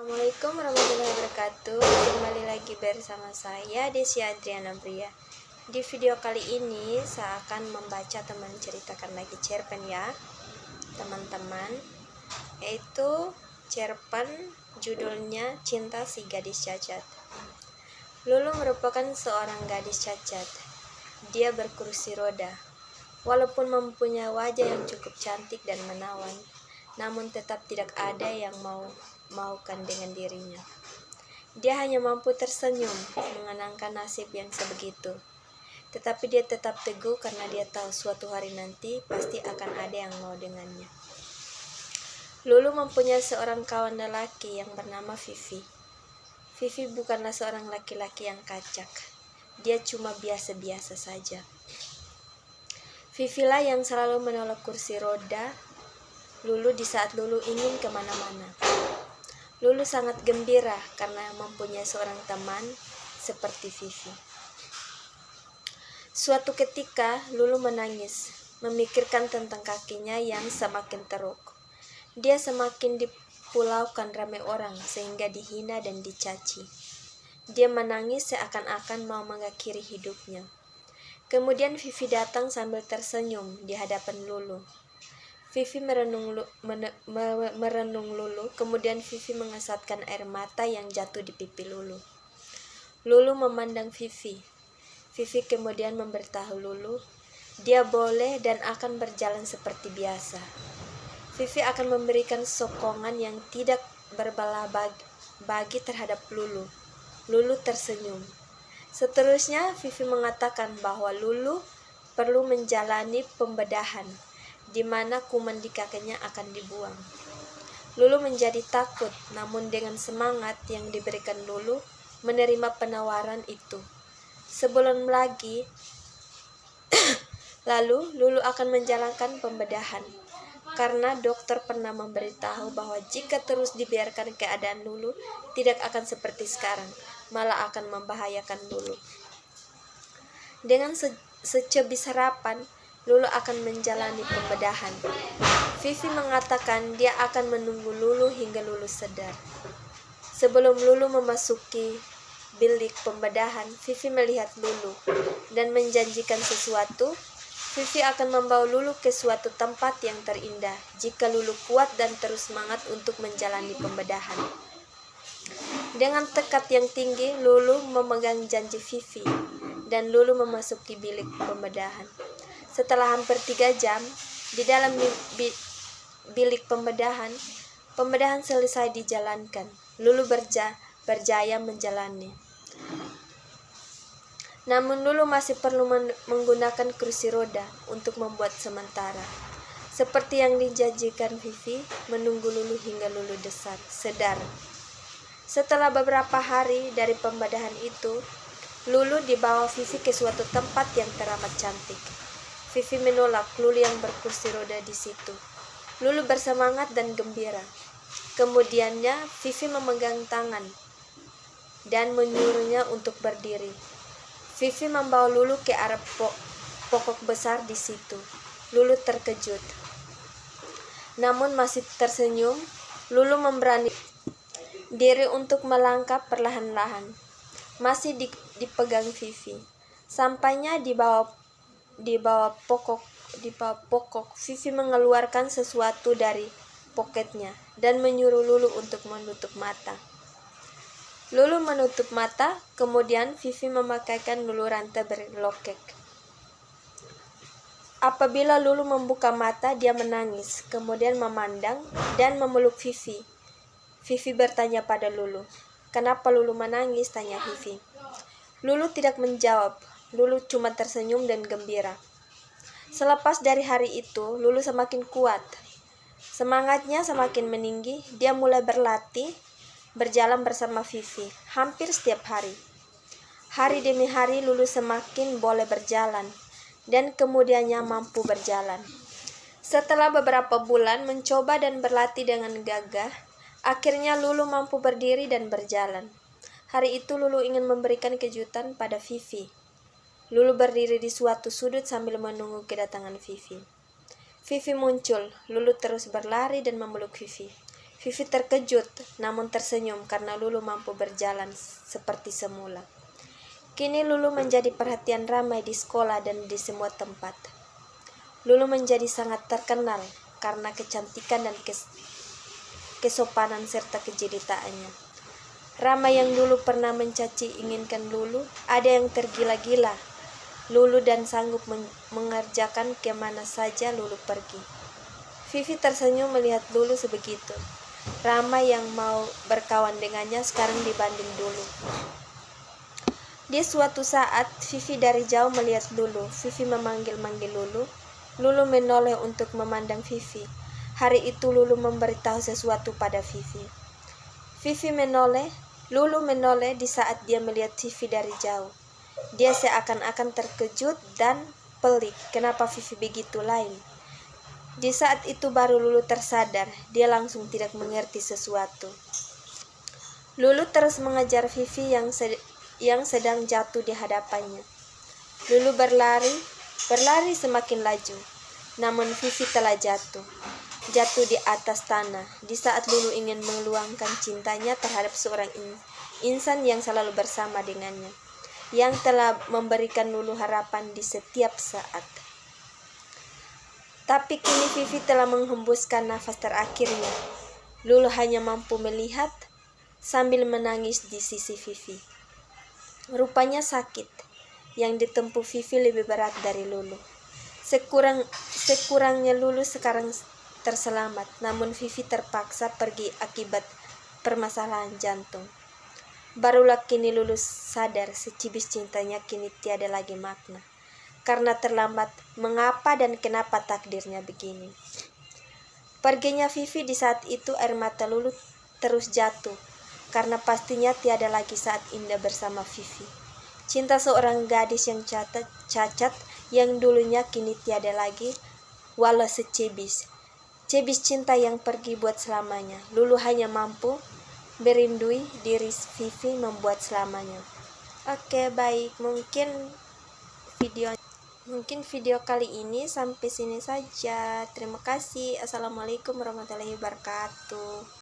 Assalamualaikum warahmatullahi wabarakatuh. Kembali lagi bersama saya Desi Adriana Bria. Di video kali ini saya akan membaca atau menceritakan lagi cerpen ya teman-teman, yaitu cerpen judulnya Cinta Si Gadis Cacat. Lulu merupakan seorang gadis cacat. Dia berkursi roda. Walaupun mempunyai wajah yang cukup cantik dan menawan, namun tetap tidak ada yang maukan dengan dirinya. Dia hanya mampu tersenyum mengenangkan nasib yang sebegitu. Tetapi dia tetap teguh karena dia tahu suatu hari nanti pasti akan ada yang mau dengannya. Lulu mempunyai seorang kawan lelaki yang bernama Vivi. Vivi bukanlah seorang laki-laki yang kacak. Dia cuma biasa-biasa saja. Vivi lah yang selalu menolak kursi roda Lulu di saat Lulu ingin kemana-mana. Lulu sangat gembira karena mempunyai seorang teman seperti Vivi. Suatu ketika Lulu menangis, memikirkan tentang kakinya yang semakin teruk. Dia semakin dipulaukan ramai orang sehingga dihina dan dicaci. Dia menangis seakan-akan mau mengakhiri hidupnya. Kemudian Vivi datang sambil tersenyum di hadapan Lulu. Vivi merenung Lulu, kemudian Vivi mengesatkan air mata yang jatuh di pipi Lulu. Lulu memandang Vivi. Vivi kemudian memberitahu Lulu, dia boleh dan akan berjalan seperti biasa. Vivi akan memberikan sokongan yang tidak berbelah bagi terhadap Lulu. Lulu tersenyum. Seterusnya Vivi mengatakan bahwa Lulu perlu menjalani pembedahan, di mana kuman di kakinya akan dibuang. Lulu menjadi takut, namun dengan semangat yang diberikan Lulu menerima penawaran itu. Sebelum lagi, lalu Lulu akan menjalankan pembedahan, karena dokter pernah memberitahu bahwa jika terus dibiarkan keadaan Lulu tidak akan seperti sekarang, malah akan membahayakan Lulu. Dengan secebis harapan, Lulu akan menjalani pembedahan. Vivi mengatakan dia akan menunggu Lulu hingga Lulu sadar. Sebelum Lulu memasuki bilik pembedahan, Vivi melihat Lulu dan menjanjikan sesuatu. Vivi akan membawa Lulu ke suatu tempat yang terindah jika Lulu kuat dan terus semangat untuk menjalani pembedahan. Dengan tekad yang tinggi, Lulu memegang janji Vivi dan Lulu memasuki bilik pembedahan. Setelah hampir 3 jam di dalam bilik pembedahan selesai dijalankan. Lulu berjaya menjalani. Namun Lulu masih perlu menggunakan kursi roda untuk membuat sementara. Seperti yang dijanjikan Vivi, menunggu Lulu hingga Lulu sadar. Setelah beberapa hari dari pembedahan itu, Lulu dibawa Vivi ke suatu tempat yang teramat cantik. Vivi menolak Lulu yang berkursi roda di situ. Lulu bersemangat dan gembira. Kemudiannya Vivi memegang tangan dan menyuruhnya untuk berdiri. Vivi membawa Lulu ke arah pokok besar di situ. Lulu terkejut, namun masih tersenyum. Lulu memberani diri untuk melangkah perlahan-lahan, masih dipegang Vivi. Sampainya di bawah pokok, Vivi mengeluarkan sesuatu dari poketnya dan menyuruh Lulu untuk menutup mata. Lulu menutup mata, kemudian Vivi memakaikan Lulu rantai berlokek. Apabila Lulu membuka mata, dia menangis, kemudian memandang dan memeluk Vivi. Vivi bertanya pada Lulu, "Kenapa Lulu menangis?" tanya Vivi. Lulu tidak menjawab. Lulu cuma tersenyum dan gembira. Selepas dari hari itu, Lulu semakin kuat. Semangatnya semakin meninggi. Dia mulai berjalan bersama Vivi hampir setiap hari. Hari demi hari Lulu semakin boleh berjalan dan kemudiannya mampu berjalan. Setelah beberapa bulan mencoba dan berlatih dengan gagah, akhirnya Lulu mampu berdiri dan berjalan. Hari itu Lulu ingin memberikan kejutan pada Vivi. Lulu berdiri di suatu sudut sambil menunggu kedatangan Vivi. Vivi muncul. Lulu terus berlari dan memeluk Vivi. Vivi terkejut, namun tersenyum karena Lulu mampu berjalan seperti semula. Kini Lulu menjadi perhatian ramai di sekolah dan di semua tempat. Lulu menjadi sangat terkenal karena kecantikan dan kesopanan serta kejelitaannya. Ramai yang dulu pernah mencaci inginkan Lulu, ada yang tergila-gila Lulu dan sanggup mengerjakan kemana saja Lulu pergi. Vivi tersenyum melihat Lulu sebegitu. Ramai yang mau berkawan dengannya sekarang dibanding dulu. Di suatu saat, Vivi dari jauh melihat Lulu. Vivi memanggil-manggil Lulu. Lulu menoleh untuk memandang Vivi. Hari itu Lulu memberitahu sesuatu pada Vivi. Lulu menoleh di saat dia melihat Vivi dari jauh. Dia seakan-akan terkejut dan pelik. Kenapa Vivi begitu lain? Di saat itu baru Lulu tersadar, dia langsung tidak mengerti sesuatu. Lulu terus mengejar Vivi yang sedang jatuh di hadapannya. Lulu berlari semakin laju, namun Vivi telah jatuh di atas tanah. Di saat Lulu ingin meluangkan cintanya terhadap seorang insan yang selalu bersama dengannya, yang telah memberikan Lulu harapan di setiap saat. Tapi kini Vivi telah menghembuskan nafas terakhirnya. Lulu hanya mampu melihat sambil menangis di sisi Vivi. Rupanya sakit yang ditempuh Vivi lebih berat dari Lulu. Sekurangnya Lulu sekarang terselamat, namun Vivi terpaksa pergi akibat permasalahan jantung. Barulah kini Lulu sadar secibis cintanya kini tiada lagi makna. Karena terlambat, mengapa dan kenapa takdirnya begini. Perginya Vivi di saat itu air mata Lulu terus jatuh, karena pastinya tiada lagi saat indah bersama Vivi. Cinta seorang gadis yang cacat yang dulunya kini tiada lagi, walau secibis. Cibis cinta yang pergi buat selamanya. Lulu hanya mampu merindui diri Vivi membuat selamanya. Oke, baik, mungkin video kali ini sampai sini saja. Terima kasih. Assalamualaikum warahmatullahi wabarakatuh.